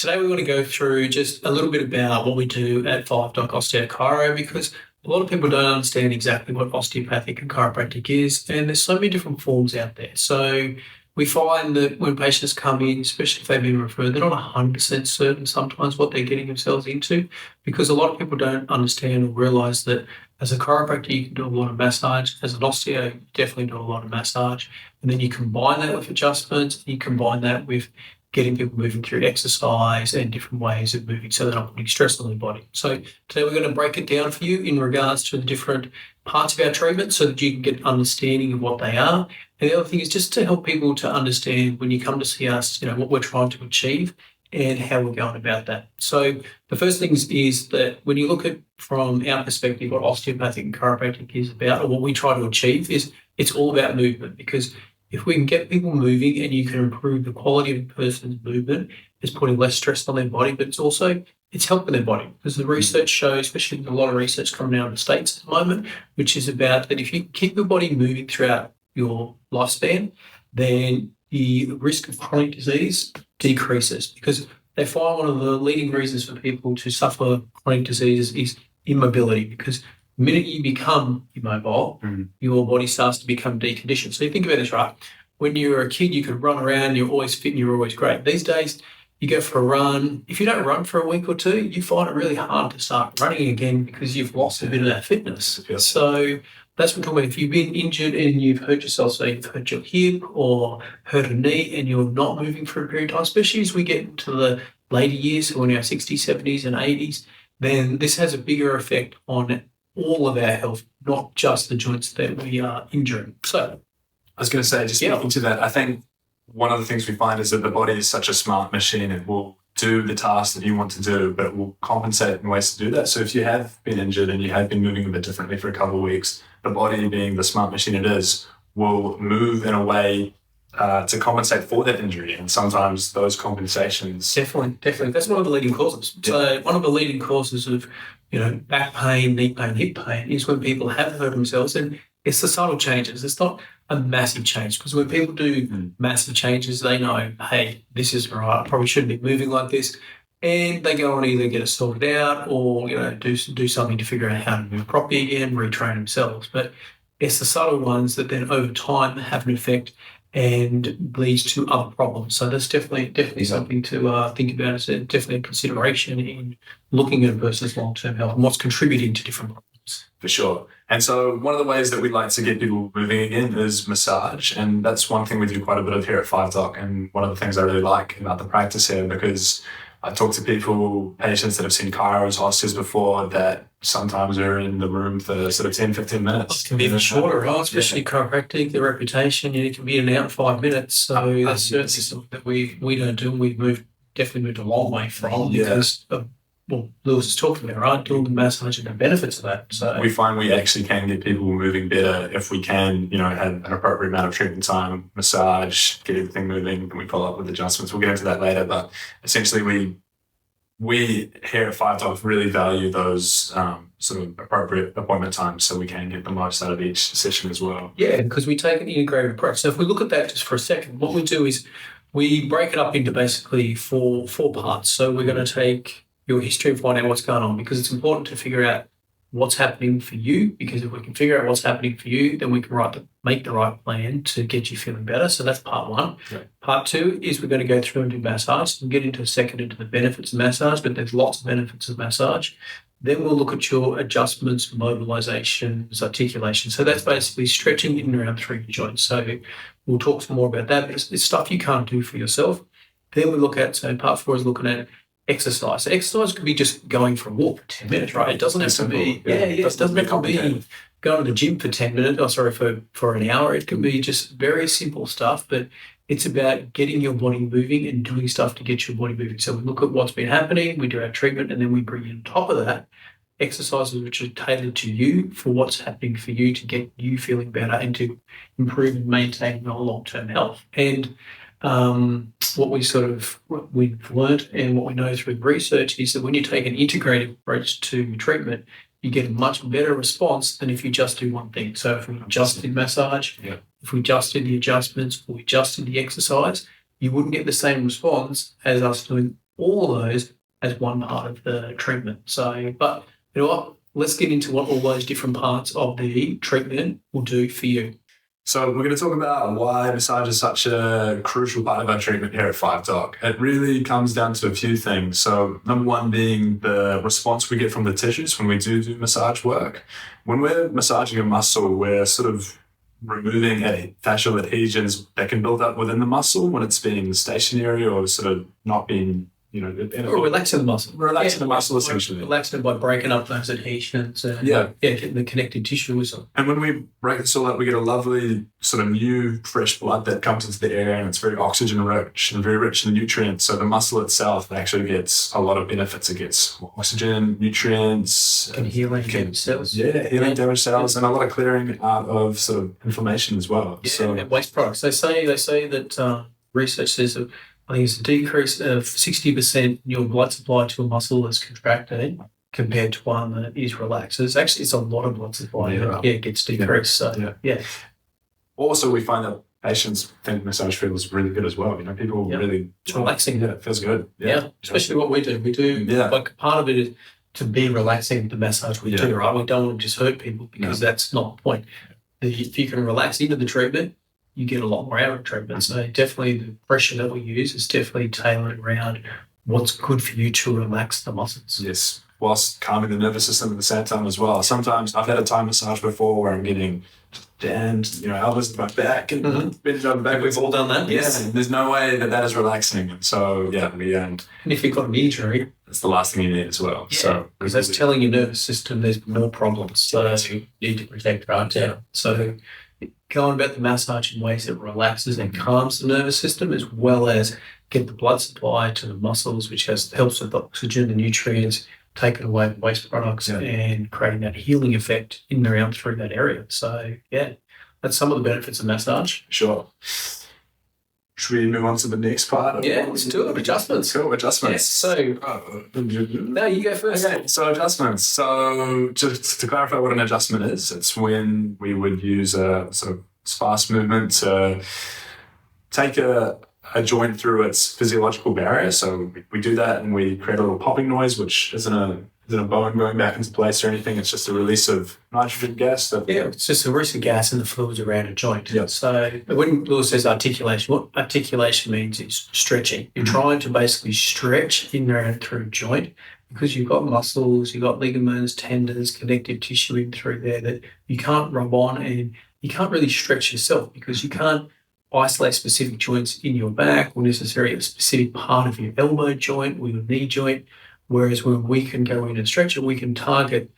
Today we're going to go through just a little bit about what we do at Five Dock Osteo Chiro, because a lot of people don't understand exactly what osteopathic and chiropractic is, and there's so many different forms out there. So we find that when patients come in, especially if they've been referred, they're not 100% certain sometimes what they're getting themselves into, because a lot of people don't understand or realise that as a chiropractor, you can do a lot of massage. As an osteo, you definitely do a lot of massage. And then you combine that with adjustments, you combine that with getting people moving through exercise and different ways of moving so they're not putting stress on their body. So today we're going to break it down for you in regards to the different parts of our treatment so that you can get an understanding of what they are. And the other thing is just to help people to understand when you come to see us, what we're trying to achieve and how we're going about that. So the first thing is that when you look at from our perspective what osteopathic and chiropractic is about, or what we try to achieve, is it's all about movement. Because if we can get people moving and you can improve the quality of a person's movement, it's putting less stress on their body, but it's helping their body. Because the research shows, especially there's a lot of research coming out of the States at the moment, which is about that if you keep your body moving throughout your lifespan, then the risk of chronic disease decreases. Because they find one of the leading reasons for people to suffer chronic diseases is immobility. Because the minute you become immobile, your body starts to become deconditioned. So you think about this, right? When you were a kid, you could run around, you're always fit and you're always great. These days, you go for a run. If you don't run for a week or two, you find it really hard to start running again because you've lost a bit of that fitness. Yep. So that's what I'm talking about. If you've been injured and you've hurt yourself, so you've hurt your hip or hurt a knee and you're not moving for a period of time, especially as we get into the later years, so when you're 60s, 70s and 80s, then this has a bigger effect on all of our health, not just the joints that we are injuring. So I was going to say, just speaking to that, I think one of the things we find is that the body is such a smart machine. It will do the task that you want to do, but it will compensate in ways to do that. So if you have been injured and you have been moving a bit differently for a couple of weeks, the body, being the smart machine it is, will move in a way to compensate for that injury. And sometimes those compensations... Definitely. That's one of the leading causes. Yeah. So one of the leading causes of, back pain, knee pain, hip pain is when people have hurt themselves, and it's the subtle changes. It's not a massive change, because when people do massive changes, they know, hey, this is right. I probably shouldn't be moving like this. And they go and either get it sorted out or, do something to figure out how to move properly again, retrain themselves. But it's the subtle ones that then over time have an effect and leads to other problems. So that's definitely something to think about. It's definitely a consideration in looking at a person's long-term health and what's contributing to different problems. For sure. And so one of the ways that we like to get people moving again is massage. And that's one thing we do quite a bit of here at Five Dock. And one of the things I really like about the practice here, because I talk to patients that have seen chiros, osteos before, that sometimes are in the room for sort of 10, 15 minutes. It can be even shorter, right? Especially chiropractic, the reputation, it can be in and out in 5 minutes. So that's certainly something that we don't do. We've definitely moved a long way from because of, Lewis is talking about, right? Doing the massage and the benefits of that. So we find we actually can get people moving better if we can, have an appropriate amount of treatment time, massage, get everything moving, and we follow up with adjustments. We'll get into that later, but essentially we here at Five Dock really value those sort of appropriate appointment times so we can get the most out of each session as well. Yeah, because we take an integrated approach. So if we look at that just for a second, what we do is we break it up into basically four parts. So we're going to take your history and find out what's going on, because it's important to figure out what's happening for you, because if we can figure out what's happening for you, then we can make the right plan to get you feeling better. So that's part one. Yeah. Part two is we're going to go through and do massage. We'll get into a second into the benefits of massage, but there's lots of benefits of massage. Then we'll look at your adjustments, mobilizations, articulation. So that's basically stretching in and around through your joints. So we'll talk some more about that, but it's stuff you can't do for yourself. Then we look at, so part four is looking at exercise. So exercise could be just going for a walk for 10 minutes, right? It doesn't have to be, it doesn't have to be going to the gym for 10 minutes, for an hour. It can be just very simple stuff, but it's about getting your body moving and doing stuff to get your body moving. So we look at what's been happening, we do our treatment, and then we bring in on top of that exercises which are tailored to you for what's happening for you to get you feeling better and to improve and maintain your long-term health. And what we've learned and what we know through research is that when you take an integrated approach to treatment, you get a much better response than if you just do one thing. So if we just did massage, if we just did the adjustments, or we just did the exercise, you wouldn't get the same response as us doing all of those as one part of the treatment. So, but you know what? Let's get into what all those different parts of the treatment will do for you. So we're going to talk about why massage is such a crucial part of our treatment here at Five Dock. It really comes down to a few things. So number one being the response we get from the tissues when we do massage work. When we're massaging a muscle, we're sort of removing fascial adhesions that can build up within the muscle when it's being stationary or sort of not being, Or relaxing the muscle. Relaxing the muscle, essentially. Relaxing it by breaking up those adhesions and getting the connective tissue with them. And when we break this all up, we get a lovely sort of new, fresh blood that comes into the area, and it's very oxygen rich and very rich in nutrients. So the muscle itself actually gets a lot of benefits. It gets oxygen, nutrients. And healing damaged cells. Yeah, healing damaged cells, and a lot of clearing out of sort of inflammation as well. Yeah, and waste products. They say that research says that I think it's a decrease of 60% in your blood supply to a muscle that's contracted compared to one that is relaxed. So it's a lot of blood supply that gets decreased. So Also, we find that patients think massage feels really good as well. People really... It's relaxing. Yeah, it feels good. Yeah, especially what we do. We do, like part of it is to be relaxing the massage we do, right? We don't want to just hurt people because that's not the point. If you can relax into the treatment, you get a lot more out of treatment. So definitely the pressure that we use is definitely tailored around what's good for you to relax the muscles. Yes, whilst calming the nervous system at the same time as well. Sometimes I've had a Thai massage before where I'm getting jammed, elbows in my back and bending over back. We've all done that. Yes. Yeah, there's no way that is relaxing. And so, and if you've got an injury, that's the last thing you need as well. Yeah, so because that's telling your nervous system there's more problems. So you need to protect right now. So going about the massage in ways that relaxes and calms the nervous system, as well as get the blood supply to the muscles, which helps with the oxygen, the nutrients, taking away the waste products and creating that healing effect in and around through that area. So that's some of the benefits of massage. Sure. Should we move on to the next part? Yeah, let's do it. Adjustments. Cool, adjustments. So, no, you go first. Okay, so adjustments. So just to clarify what an adjustment is, it's when we would use a sort of fast movement to take a joint through its physiological barrier. So we do that and we create a little popping noise, which isn't a bone going back into place or anything. It's just a release of nitrogen gas. It's just a release of gas in the fluids around a joint. Yep. So when Lewis says articulation, what articulation means is stretching. You're trying to basically stretch in and through a joint because you've got muscles, you've got ligaments, tendons, connective tissue in through there that you can't rub on, and you can't really stretch yourself because you can't isolate specific joints in your back or necessarily a specific part of your elbow joint or your knee joint. Whereas when we can go in and stretch it, we can target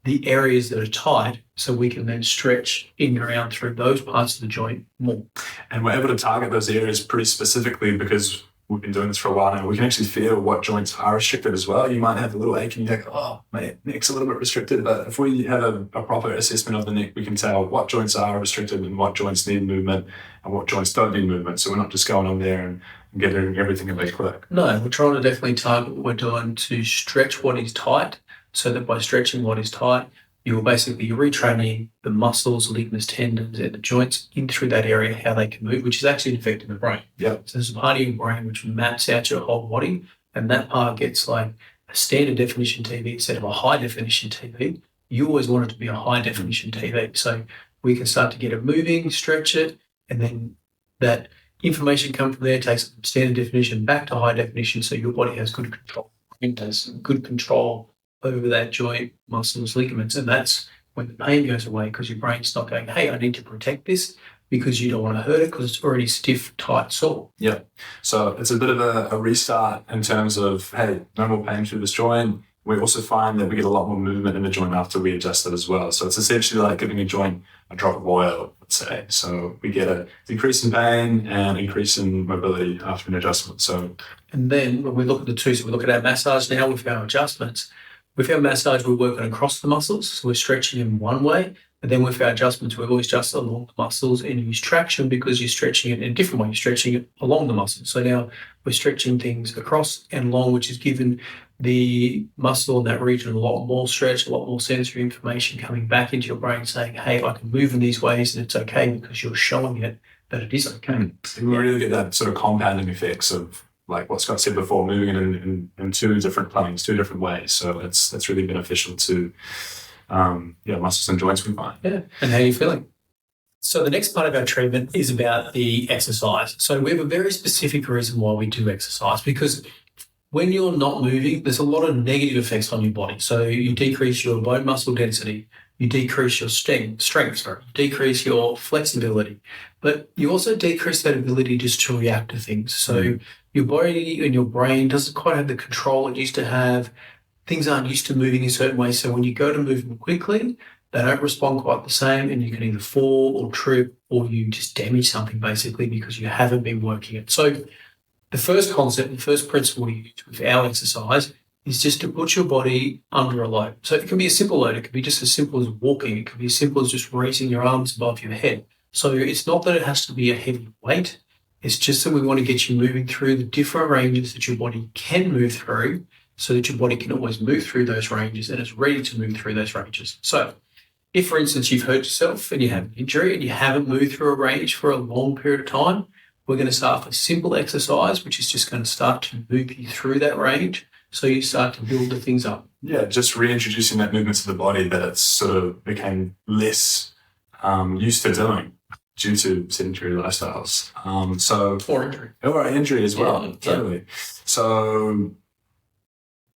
the areas that are tight so we can then stretch in and around through those parts of the joint more. And we're able to target those areas pretty specifically because we've been doing this for a while now. We can actually feel what joints are restricted as well. You might have a little ache and you think, oh, my neck's a little bit restricted. But if we have a proper assessment of the neck, we can tell what joints are restricted and what joints need movement and what joints don't need movement. So we're not just going on there and getting everything a bit quick. No, we're trying to definitely target what we're doing to stretch what is tight, so that by stretching what is tight, you're basically retraining the muscles, ligaments, tendons, and the joints in through that area, how they can move, which is actually affecting the brain. Yep. So there's a part of your brain which maps out your whole body, and that part gets like a standard definition TV instead of a high definition TV. You always want it to be a high definition TV. So we can start to get it moving, stretch it, and then that information comes from there, takes from standard definition back to high definition, so your body has good control. It has good control over that joint, muscles, ligaments, and that's when the pain goes away because your brain's not going, hey, I need to protect this because you don't want to hurt it because it's already stiff, tight, sore. Yeah. So it's a bit of a restart in terms of, hey, no more pain through this joint. We also find that we get a lot more movement in the joint after we adjust it as well. So it's essentially like giving a joint a drop of oil, let's say. So we get a decrease in pain and increase in mobility after an adjustment. And then when we look at the two, so we look at our massage now with our adjustments. With our massage, we're working across the muscles. So we're stretching in one way. And then with our adjustments, we've always just along the muscles and use traction because you're stretching it in a different way. You're stretching it along the muscles. So now we're stretching things across and along, which is given the muscle in that region a lot more stretch, a lot more sensory information coming back into your brain saying, hey, I can move in these ways and it's okay because you're showing it that it is okay. We really get that sort of compounding effects of like what Scott said before, moving it in two different planes, two different ways. So that's really beneficial to muscles and joints, we find. Yeah. And how are you feeling? So the next part of our treatment is about the exercise. So we have a very specific reason why we do exercise, because when you're not moving, there's a lot of negative effects on your body. So you decrease your bone muscle density, you decrease your strength, you decrease your flexibility, but you also decrease that ability just to react to things. So your body and your brain doesn't quite have the control it used to have. Things aren't used to moving in certain ways. So when you go to move them quickly, they don't respond quite the same, and you can either fall or trip, or you just damage something basically because you haven't been working it. So the first concept, the first principle you use with our exercise is just to put your body under a load. So it can be a simple load. It could be just as simple as walking. It could be as simple as just raising your arms above your head. So it's not that it has to be a heavy weight. It's just that we want to get you moving through the different ranges that your body can move through, so that your body can always move through those ranges and is ready to move through those ranges. So if, for instance, you've hurt yourself and you have an injury and you haven't moved through a range for a long period of time, we're going to start with a simple exercise, which is just going to start to move you through that range, so you start to build the things up. Yeah, just reintroducing that movement to the body that it's sort of became less used to doing due to sedentary lifestyles. Or injury as well. Yeah, totally. Yeah. So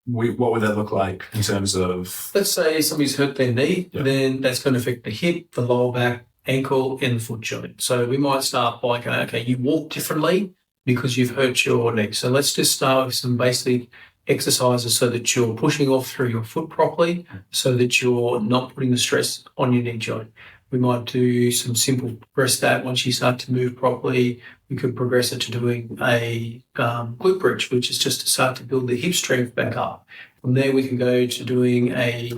what would that look like in terms of... Let's say somebody's hurt their knee, then that's going to affect the hip, the lower back, ankle, and the foot joint. So we might start by going, okay, you walk differently because you've hurt your knee. So let's just start with some basic exercises so that you're pushing off through your foot properly, so that you're not putting the stress on your knee joint. We might do some simple progress that once you start to move properly, we could progress it to doing a glute bridge, which is just to start to build the hip strength back up. From there, we can go to doing a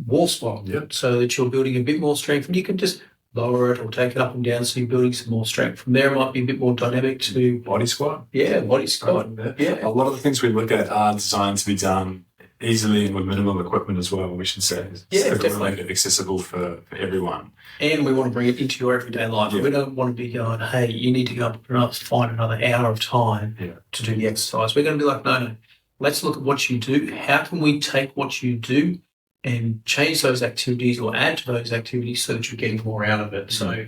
wall squat, so that you're building a bit more strength, and you can just lower it or take it up and down, so you're building some more strength. From there, it might be a bit more dynamic to... Body squat? Yeah, body squat. Yeah. A lot of the things we look at are designed to be done easily and with minimal equipment as well, we should say. Yeah, so definitely. We want to make it accessible for everyone. And we want to bring it into your everyday life. Yeah. We don't want to be going, hey, you need to go up and find another hour of time to do the exercise. We're going to be like, no, let's look at what you do. How can we take what you do and change those activities or add to those activities so that you're getting more out of it? So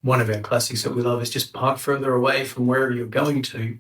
one of our classics that we love is just park further away from wherever you're going to,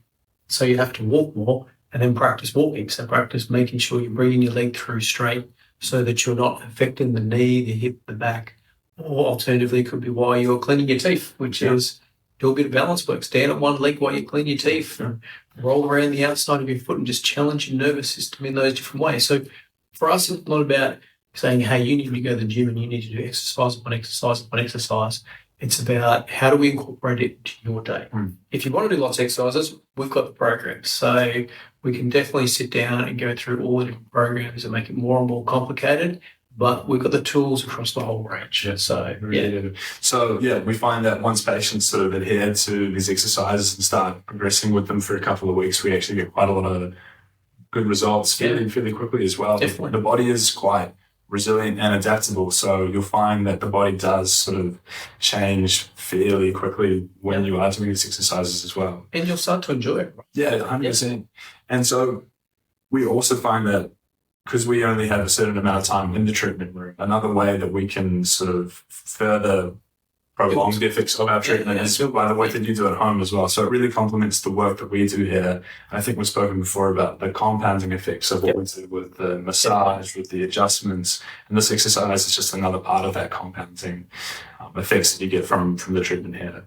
so you have to walk more, and then practice walking. So practice making sure you're bringing your leg through straight so that you're not affecting the knee, the hip, the back. Or alternatively, it could be while you're cleaning your teeth, which is do a bit of balance work. Stand on one leg while you clean your teeth, and roll around the outside of your foot and just challenge your nervous system in those different ways. So for us, it's not about saying, hey, you need to go to the gym and you need to do exercise upon exercise upon exercise. It's about how do we incorporate it into your day. If you want to do lots of exercises, we've got the programs. So we can definitely sit down and go through all the different programs and make it more and more complicated, but we've got the tools across the whole range. Yeah. So we find that once patients sort of adhere to these exercises and start progressing with them for a couple of weeks, we actually get quite a lot of good results fairly quickly as well. Definitely. The body is quite resilient and adaptable, so you'll find that the body does sort of change fairly quickly when you are doing these exercises as well. And you'll start to enjoy it. Yeah, 100%. And so we also find that because we only have a certain amount of time in the treatment room, another way that we can sort of further prolong the effects of our treatment is by the way that you do at home as well. So it really complements the work that we do here. I think we've spoken before about the compounding effects of what we do with the massage, with the adjustments, and this exercise is just another part of that compounding effects that you get from the treatment here.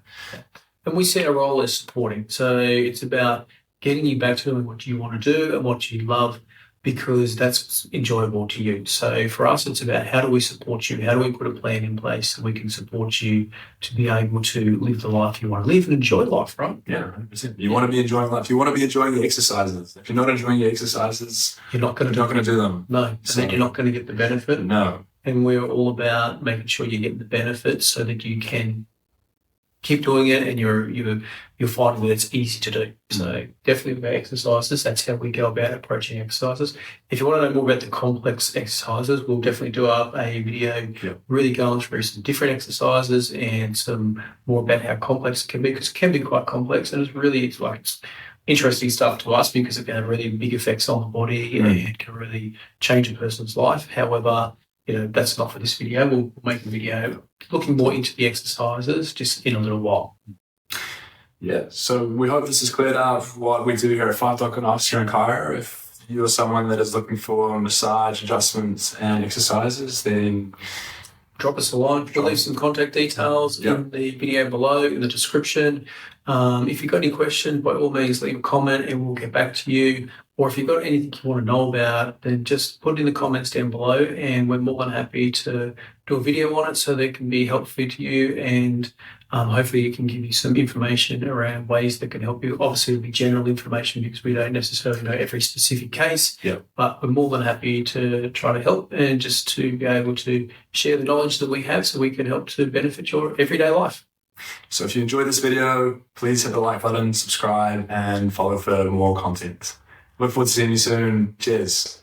And we see our role as supporting. So it's about getting you back to doing what you want to do and what you love, because that's enjoyable to you. So for us, it's about how do we support you? How do we put a plan in place so we can support you to be able to live the life you want to live and enjoy life, right? Yeah, 100%. You want to be enjoying life. You want to be enjoying the exercises. If you're not enjoying your exercises, you're not going to do them. No, so then you're not going to get the benefit. No. And we're all about making sure you get the benefits so that you can keep doing it and you're finding that it's easy to do. So definitely about exercises, that's how we go about approaching exercises. If you want to know more about the complex exercises, we'll definitely do up a video really going through some different exercises and some more about how complex it can be, because it can be quite complex, and it's interesting stuff to us because it can have really big effects on the body and it can really change a person's life. However, that's not for this video. We'll make a video looking more into the exercises just in a little while. Yeah, so we hope this has cleared up what we do here at Five Dock Osteo and Chiro. If you're someone that is looking for massage adjustments and exercises, then drop us a line. We'll leave some contact details in the video below, in the description. If you've got any questions, by all means, leave a comment and we'll get back to you. Or if you've got anything you want to know about, then just put it in the comments down below and we're more than happy to do a video on it so that it can be helpful to you and hopefully it can give you some information around ways that can help you. Obviously, it'll be general information because we don't necessarily know every specific case, but we're more than happy to try to help and just to be able to share the knowledge that we have so we can help to benefit your everyday life. So if you enjoyed this video, please hit the like button, subscribe, and follow for more content. Look forward to seeing you soon. Cheers.